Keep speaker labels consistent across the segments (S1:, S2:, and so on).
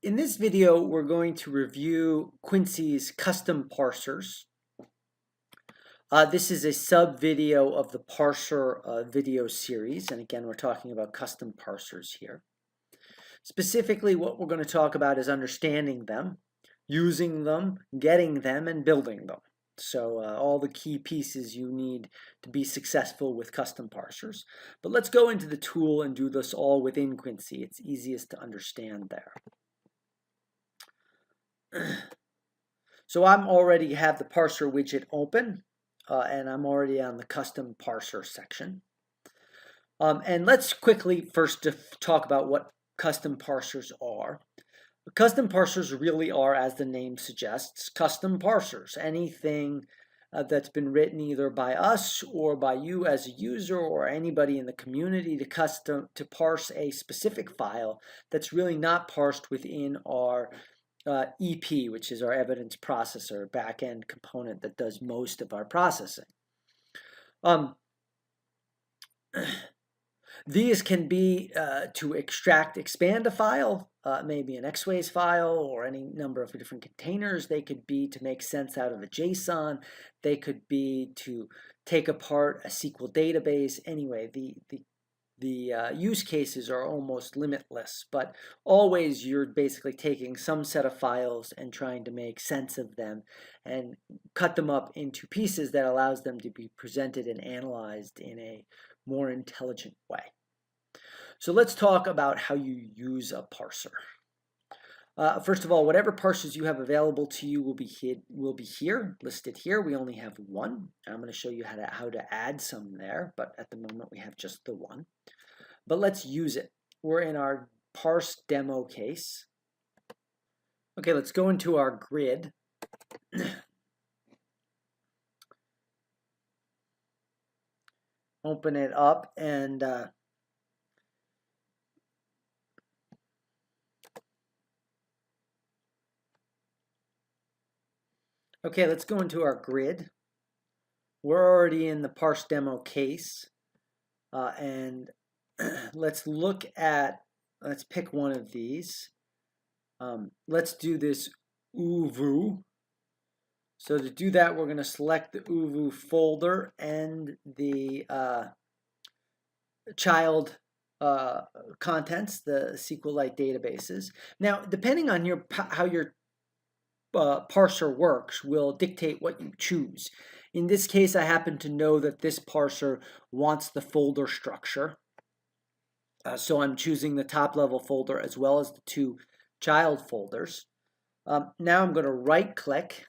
S1: In this video, we're going to review Quincy's custom parsers. This is a sub-video of the parser video series, and again, we're talking about custom parsers here. Specifically, what we're going to talk about is understanding them, using them, getting them, and building them. So all the key pieces you need to be successful with custom parsers. But let's go into the tool and do this all within Quincy. It's easiest to understand there. So I'm already have the parser widget open, and I'm already on the custom parser section. And let's quickly first talk about what custom parsers are. Custom parsers really are, as the name suggests, custom parsers. Anything that's been written either by us or by you as a user or anybody in the community to parse a specific file that's really not parsed within our EP, which is our evidence processor backend component that does most of our processing. These can be to expand a file, maybe an XWays file or any number of different containers. They could be to make sense out of a JSON. They could be to take apart a SQL database. Anyway, the use cases are almost limitless, but always you're basically taking some set of files and trying to make sense of them and cut them up into pieces that allows them to be presented and analyzed in a more intelligent way. So let's talk about how you use a parser. First of all, whatever parsers you have available to you will be here, listed here. We only have one. I'm going to show you how to add some there, but at the moment we have just the one. But let's use it. We're in our parse demo case. Okay, let's go into our grid. Open it up and okay, let's go into our grid. We're already in the parse demo case, and let's pick one of these. Let's do this uvu. So to do that, we're going to select the uvu folder and the child contents, the SQLite databases. Now, depending on how your parser works will dictate what you choose. In this case, I happen to know that this parser wants the folder structure. So I'm choosing the top level folder as well as the two child folders. Now I'm going to right click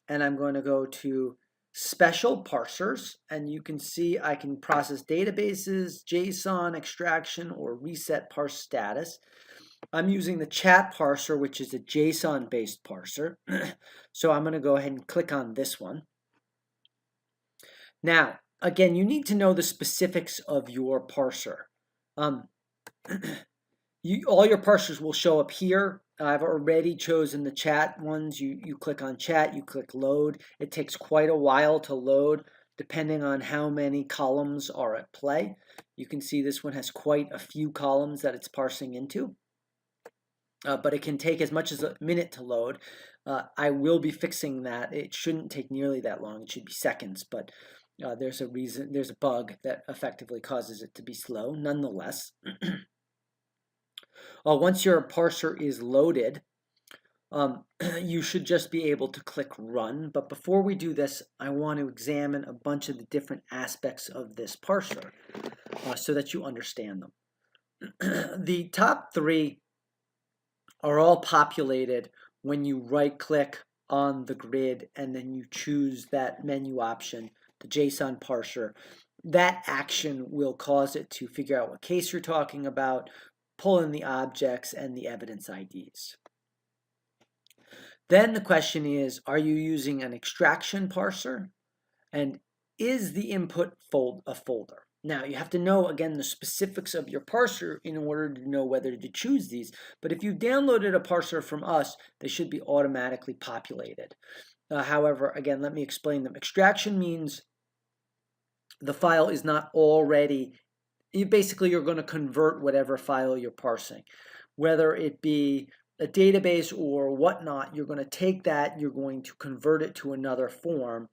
S1: and I'm going to go to special parsers, and you can see I can process databases, JSON extraction, or reset parse status. I'm using the chat parser, which is a JSON based parser. So I'm going to go ahead and click on this one. Now, again, you need to know the specifics of your parser. All your parsers will show up here. I've already chosen the chat ones. You click on chat, you click load. It takes quite a while to load depending on how many columns are at play. You can see this one has quite a few columns that it's parsing into. But it can take as much as a minute to load. I will be fixing that. It shouldn't take nearly that long. It should be seconds, but there's a bug that effectively causes it to be slow. Nonetheless, once your parser is loaded, you should just be able to click run. But before we do this, I want to examine a bunch of the different aspects of this parser so that you understand them. The top three are all populated when you right click on the grid and then you choose that menu option, the JSON parser. That action will cause it to figure out what case you're talking about, pull in the objects and the evidence IDs. Then the question is, are you using an extraction parser? And is the input a folder? Now, you have to know, again, the specifics of your parser in order to know whether to choose these. But if you downloaded a parser from us, they should be automatically populated. However, again, let me explain them. Extraction means the file is not already, basically you're going to convert whatever file you're parsing. whether it be a database or whatnot, you're going to take that, you're going to convert it to another form.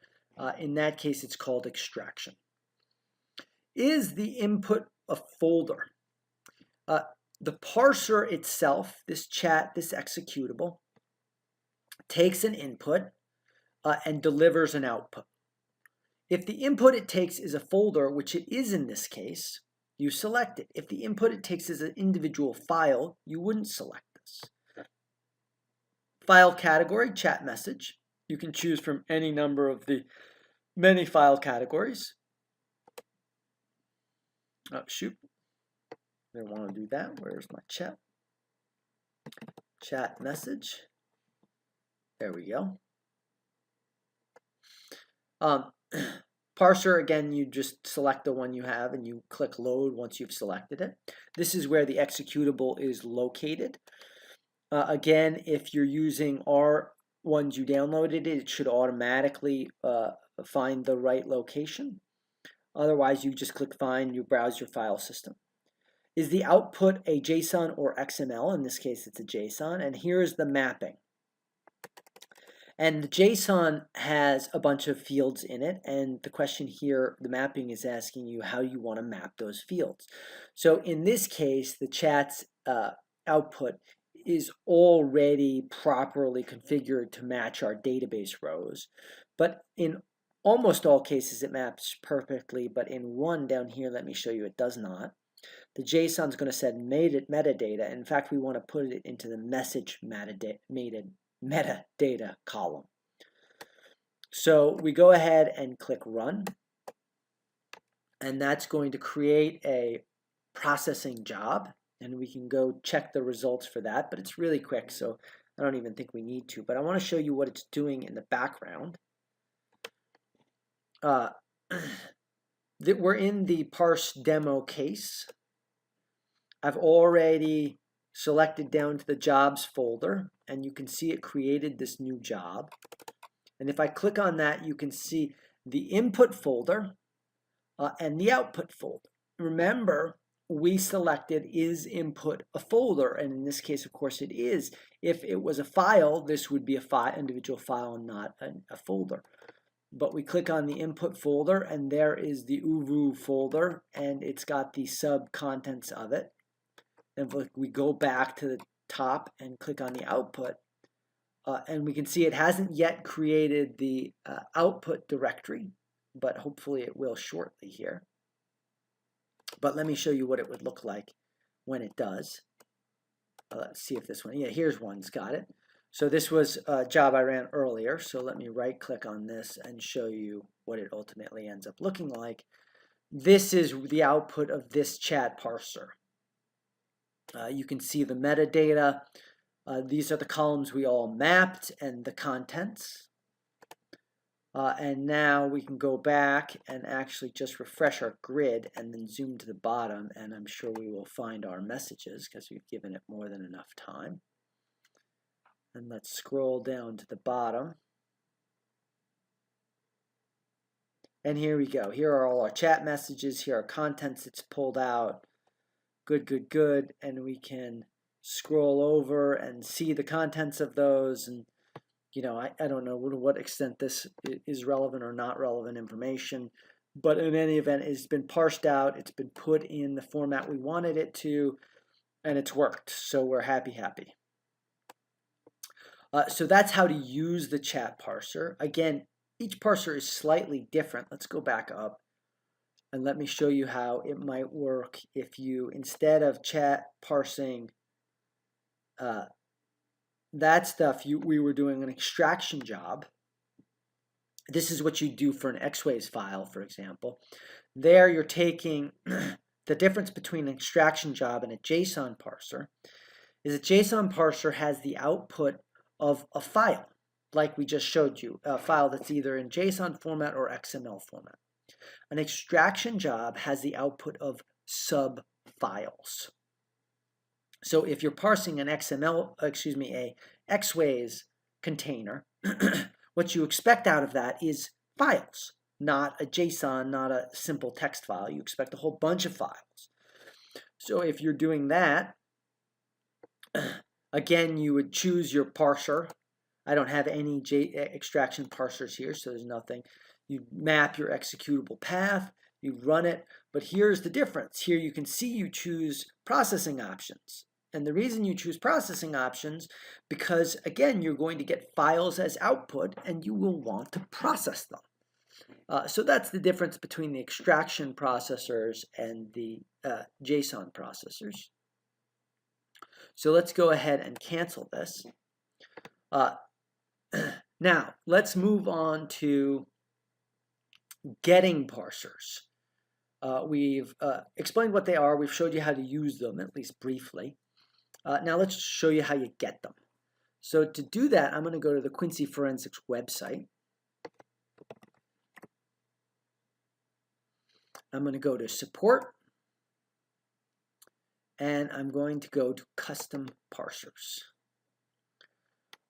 S1: In that case, it's called extraction. Is the input a folder? The parser itself, this chat, this executable, takes an input and delivers an output. If the input it takes is a folder, which it is in this case, you select it. If the input it takes is an individual file, you wouldn't select this. File category, chat message. You can choose from any number of the many file categories. Oh, shoot. I don't want to do that. Where's my chat? Chat message. There we go. Parser, again, you just select the one you have and you click load once you've selected it. This is where the executable is located. Again, if you're using our ones you downloaded, it should automatically find the right location. Otherwise, you just click find, you browse your file system. Is the output a JSON or XML? In this case, it's a JSON, and here's the mapping. And the JSON has a bunch of fields in it, and the question here, the mapping is asking you how you want to map those fields. So in this case, the chat's output is already properly configured to match our database rows. But in almost all cases, it maps perfectly, but in one down here, let me show you, it does not. The JSON is going to set metadata. In fact, we want to put it into the message metadata column. So we go ahead and click run, and that's going to create a processing job, and we can go check the results for that, but it's really quick, so I don't even think we need to. But I want to show you what it's doing in the background. That we're in the parse demo case. I've already selected down to the jobs folder, and you can see it created this new job. And if I click on that, you can see the input folder and the output folder. Remember, we selected is input a folder, and in this case, of course, it is. If it was a file, this would be a individual file and not a folder. But we click on the input folder, and there is the uvu folder, and it's got the sub-contents of it. And if we go back to the top and click on the output, and we can see it hasn't yet created the output directory, but hopefully it will shortly here. But let me show you what it would look like when it does. Let's see if this one, yeah, here's one's got it. So this was a job I ran earlier, so let me right click on this and show you what it ultimately ends up looking like. This is the output of this chat parser. You can see the metadata. These are the columns we all mapped and the contents. And now we can go back and actually just refresh our grid and then zoom to the bottom, and I'm sure we will find our messages because we've given it more than enough time. And let's scroll down to the bottom. And here we go. Here are all our chat messages. Here are contents it's pulled out. Good, good, good. And we can scroll over and see the contents of those. And, you know, I don't know to what extent this is relevant or not relevant information. But in any event, it's been parsed out. It's been put in the format we wanted it to. And it's worked. So we're happy. So that's how to use the chat parser. Again, each parser is slightly different. Let's go back up and let me show you how it might work if you, instead of chat parsing that stuff, we were doing an extraction job. This is what you do for an XWays file, for example. There you're taking the difference between an extraction job and a JSON parser is a JSON parser has the output of a file, like we just showed you, a file that's either in JSON format or XML format. An extraction job has the output of sub-files. So if you're parsing an a XWays container, what you expect out of that is files, not a JSON, not a simple text file. You expect a whole bunch of files. So if you're doing that, Again, you would choose your parser. I don't have any extraction parsers here, so there's nothing. You map your executable path, you run it, but here's the difference. Here you can see you choose processing options. And the reason you choose processing options, because again, you're going to get files as output and you will want to process them. So that's the difference between the extraction processors and the JSON processors. So let's go ahead and cancel this. Now, let's move on to getting parsers. We've explained what they are. We've showed you how to use them, at least briefly. Now let's show you how you get them. So to do that, I'm going to go to the Quincy Forensics website. I'm going to go to Support, and I'm going to go to Custom Parsers.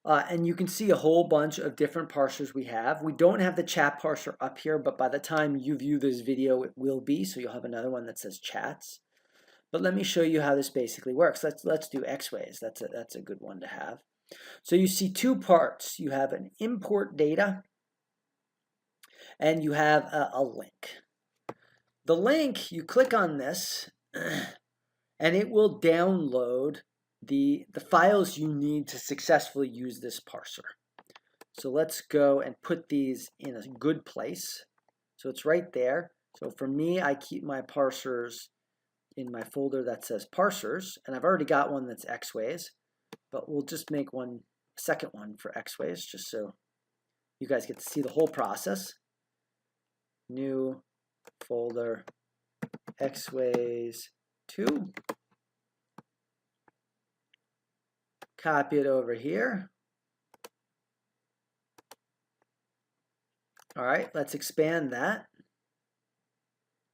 S1: And you can see a whole bunch of different parsers we have. We don't have the chat parser up here, but by the time you view this video, it will be. So you'll have another one that says chats. But let me show you how this basically works. Let's do Xways. That's a good one to have. So you see two parts. You have an import data, and you have a link. The link, you click on this, and it will download the files you need to successfully use this parser. So let's go and put these in a good place. So it's right there. So for me, I keep my parsers in my folder that says parsers, and I've already got one that's Xways, but we'll just make one second one for Xways just so you guys get to see the whole process. New folder Xways 2. Copy it over here. All right, let's expand that.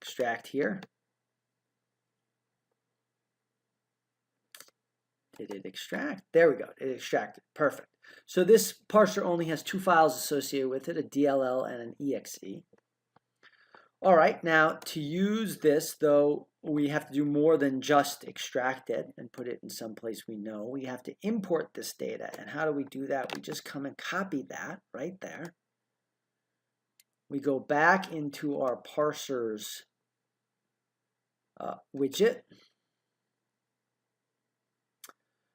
S1: Extract here. Did it extract? There we go. It extracted. Perfect. So this parser only has two files associated with it, a DLL and an EXE. All right, now to use this, though, we have to do more than just extract it and put it in some place we know. We have to import this data. And how do we do that? We just come and copy that right there. We go back into our parsers widget.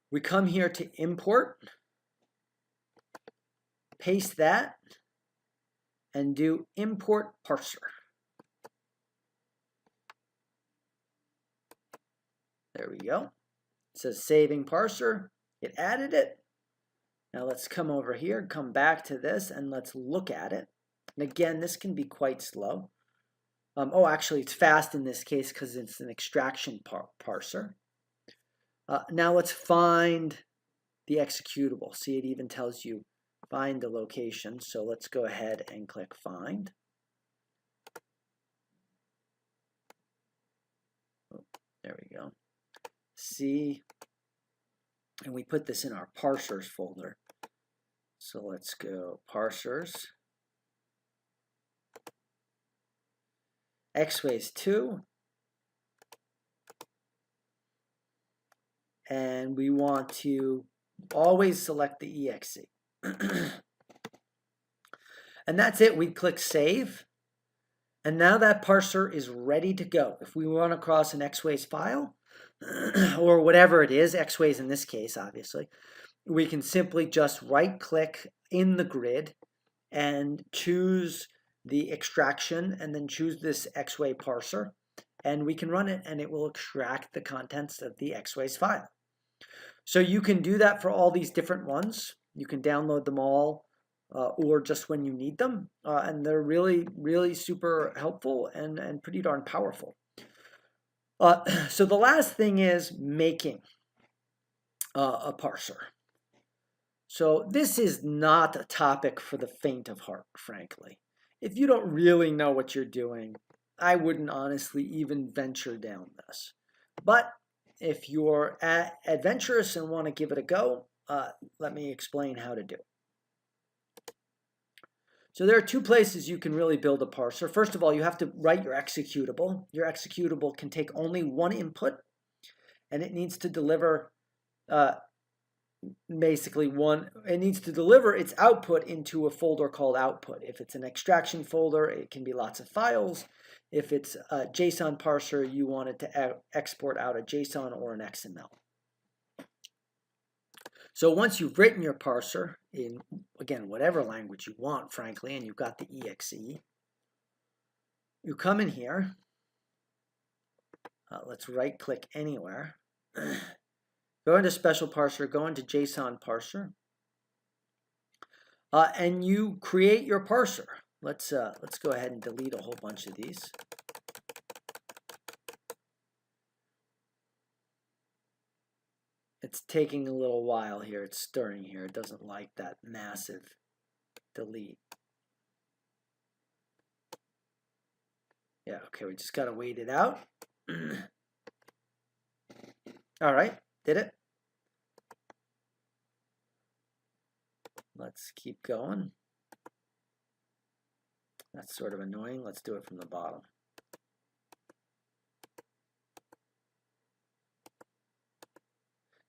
S1: We come here to import, paste that, and do import parser. There we go. It says saving parser. It added it. Now let's come over here, come back to this, and let's look at it. And again, this can be quite slow. Oh, actually, it's fast in this case because it's an extraction parser. Now let's find the executable. See, it even tells you find the location. So let's go ahead and click find. Oh, there we go. See, and we put this in our parsers folder. So let's go parsers. Xways 2. And we want to always select the EXE. And that's it. We click save. And now that parser is ready to go. If we run across an Xways file, or whatever it is, Xways in this case, obviously, we can simply just right-click in the grid and choose the extraction and then choose this Xway parser, and we can run it and it will extract the contents of the Xways file. So you can do that for all these different ones. You can download them all or just when you need them, and they're really, really super helpful and pretty darn powerful. So the last thing is making a parser. So this is not a topic for the faint of heart, frankly. If you don't really know what you're doing, I wouldn't honestly even venture down this. But if you're adventurous and want to give it a go, let me explain how to do it. So there are two places you can really build a parser. First of all, you have to write your executable. Your executable can take only one input, and it needs to deliver basically it needs to deliver its output into a folder called output. If it's an extraction folder, it can be lots of files. If it's a JSON parser, you want it to export out a JSON or an XML. So once you've written your parser in, again, whatever language you want, frankly, and you've got the exe, you come in here. Let's right-click anywhere. Go into Special Parser, go into JSON Parser, and you create your parser. Let's go ahead and delete a whole bunch of these. It's taking a little while here. It's stirring here. It doesn't like that massive delete. Yeah, okay, we just got to wait it out. All right, did it? Let's keep going. That's sort of annoying. Let's do it from the bottom.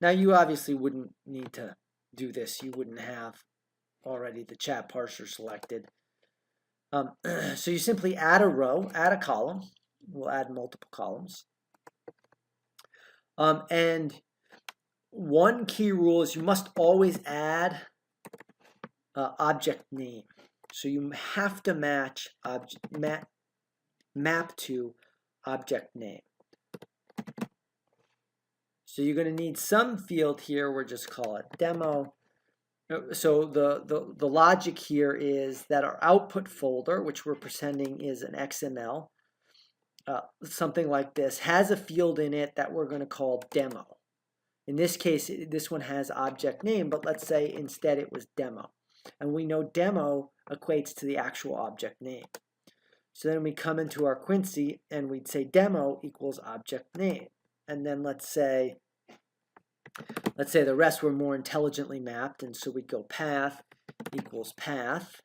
S1: Now, you obviously wouldn't need to do this. You wouldn't have already the chat parser selected. So you simply add a row, add a column. We'll add multiple columns. And one key rule is you must always add object name. So you have to match map to object name. So you're going to need some field here. We'll just call it demo. So the logic here is that our output folder, which we're pretending is an XML, something like this, has a field in it that we're going to call demo. In this case, this one has object name, but let's say instead it was demo. And we know demo equates to the actual object name. So then we come into our Quincy and we'd say demo equals object name. And then let's say the rest were more intelligently mapped, and so we'd go path equals path,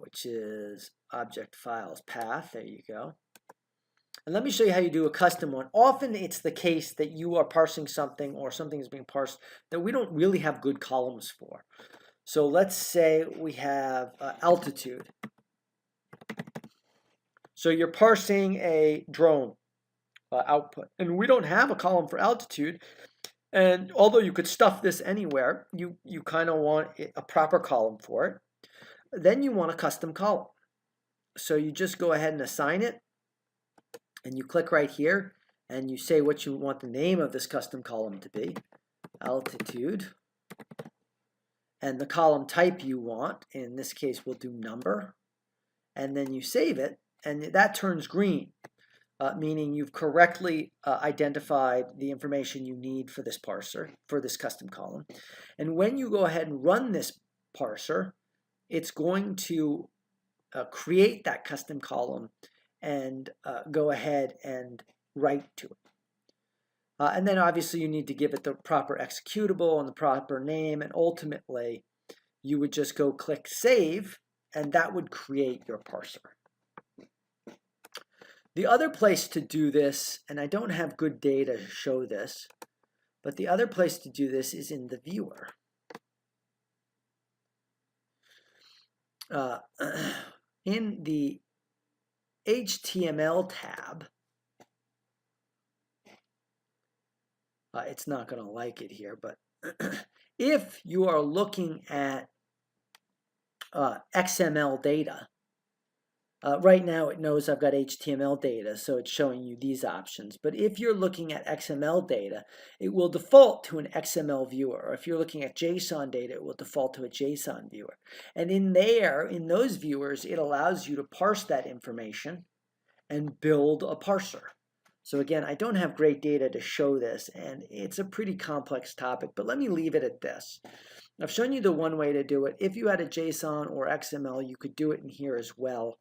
S1: which is object files path. There you go. And let me show you how you do a custom one. Often it's the case that you are parsing something or something is being parsed that we don't really have good columns for. So let's say we have altitude. So you're parsing a drone output, and we don't have a column for altitude. And although you could stuff this anywhere, you kind of want a proper column for it. Then you want a custom column. So you just go ahead and assign it, and you click right here, and you say what you want the name of this custom column to be, altitude, and the column type you want. In this case, we'll do number, and then you save it, and that turns green. Meaning you've correctly identified the information you need for this parser, for this custom column. And when you go ahead and run this parser, it's going to create that custom column and go ahead and write to it. And then obviously you need to give it the proper executable and the proper name, and ultimately you would just go click save, and that would create your parser. The other place to do this, and I don't have good data to show this, but the other place to do this is in the viewer. In the HTML tab, it's not going to like it here, but if you are looking at XML data, right now it knows I've got HTML data, so it's showing you these options. But if you're looking at XML data, it will default to an XML viewer. Or if you're looking at JSON data, it will default to a JSON viewer. And in those viewers, it allows you to parse that information and build a parser. So again, I don't have great data to show this, and it's a pretty complex topic, but let me leave it at this. I've shown you the one way to do it. If you had a JSON or XML, you could do it in here as well.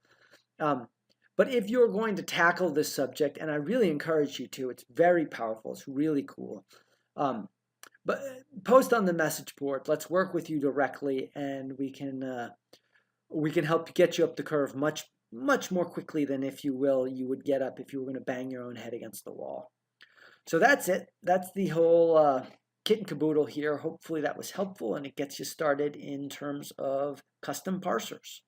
S1: But if you're going to tackle this subject, and I really encourage you to, it's very powerful, it's really cool. But post on the message board. Let's work with you directly, and we can help get you up the curve much more quickly than, if you will, you would get up if you were going to bang your own head against the wall. So that's it. That's the whole kit and caboodle here. Hopefully that was helpful and it gets you started in terms of custom parsers.